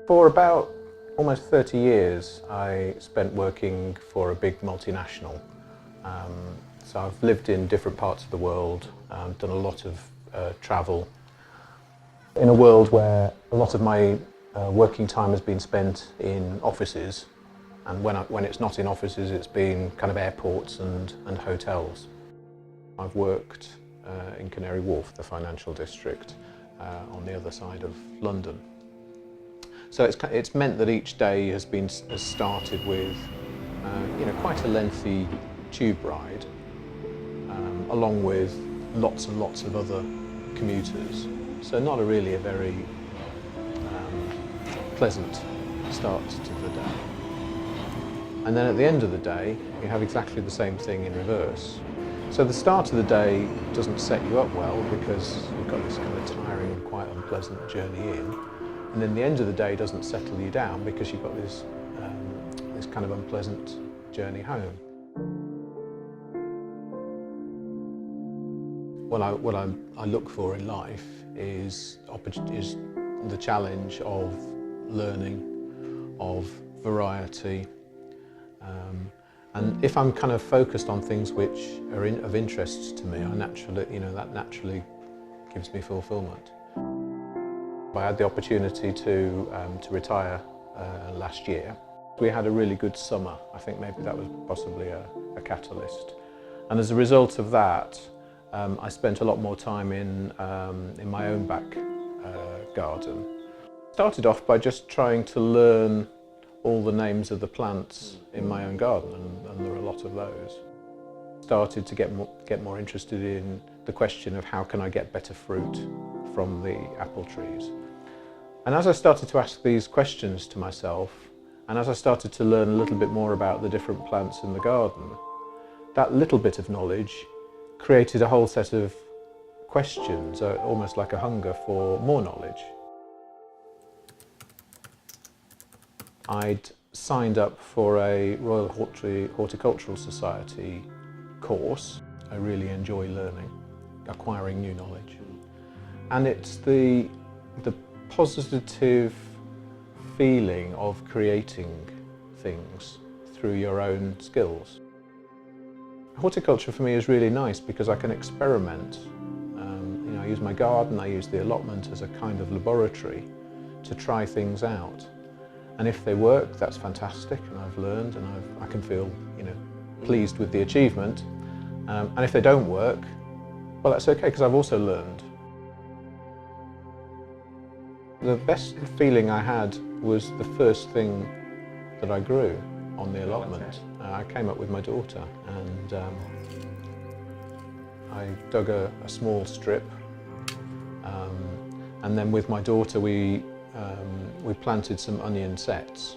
For about almost 30 years I spent working for a big multinational. So I've lived in different parts of the world, done a lot of travel. In a world where a lot of my working time has been spent in offices, and when it's not in offices it's been kind of airports and hotels. I've worked in Canary Wharf, the financial district, on the other side of London. So it's meant that each day has started with quite a lengthy tube ride, along with lots and lots of other commuters. So not really a very pleasant start to the day. And then at the end of the day, you have exactly the same thing in reverse. So the start of the day doesn't set you up well because you've got this kind of tiring and quite unpleasant journey in. And then the end of the day doesn't settle you down because you've got this kind of unpleasant journey home. What I look for in life is the challenge of learning, of variety, and if I'm kind of focused on things which are of interest to me, that naturally gives me fulfilment. I had the opportunity to retire last year. We had a really good summer. I think maybe that was possibly a catalyst. And as a result of that, I spent a lot more time in my own back garden. Started off by just trying to learn all the names of the plants in my own garden, and there are a lot of those. Started to get more interested in the question of how can I get better fruit from the apple trees. And as I started to ask these questions to myself, and as I started to learn a little bit more about the different plants in the garden, that little bit of knowledge created a whole set of questions, almost like a hunger for more knowledge. I'd signed up for a Royal Horticultural Society course. I really enjoy learning, acquiring new knowledge. And it's the positive feeling of creating things through your own skills. Horticulture for me is really nice because I can experiment. I use my garden, I use the allotment as a kind of laboratory to try things out. And if they work, that's fantastic, and I've learned, and I can feel pleased with the achievement. And if they don't work, well, that's okay, because I've also learned. The best feeling I had was the first thing that I grew on the allotment. I came up with my daughter, and I dug a small strip, and then with my daughter we planted some onion sets.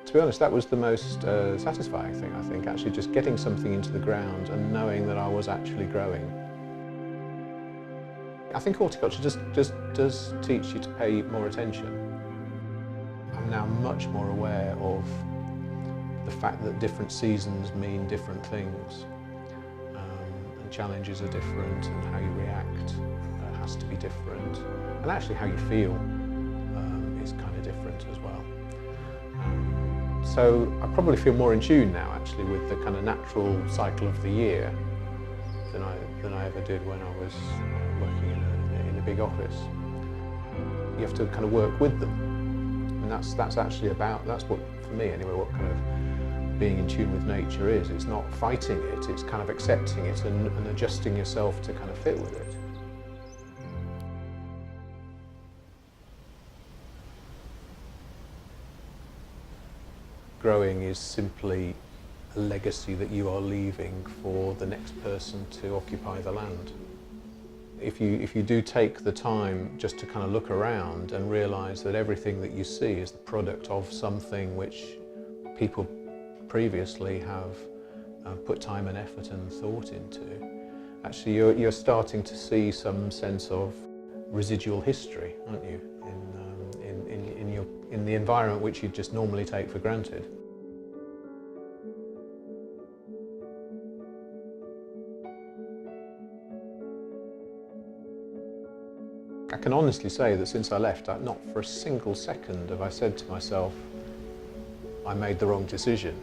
To be honest, that was the most satisfying thing, I think, actually just getting something into the ground and knowing that I was actually growing. I think horticulture just does teach you to pay more attention. I'm now much more aware of the fact that different seasons mean different things, and challenges are different, and how you react has to be different, and actually how you feel is kind of different as well. So I probably feel more in tune now, actually, with the kind of natural cycle of the year than I ever did when I was working in a big office. You have to kind of work with them, and that's what, for me anyway, what kind of being in tune with nature is. It's not fighting it, it's kind of accepting it and adjusting yourself to kind of fit with it. Growing is simply a legacy that you are leaving for the next person to occupy the land. If you do take the time just to kind of look around and realise that everything that you see is the product of something which people previously have put time and effort and thought into, actually you're starting to see some sense of residual history, aren't you, in the environment which you just normally take for granted. I can honestly say that since I left, not for a single second have I said to myself, I made the wrong decision.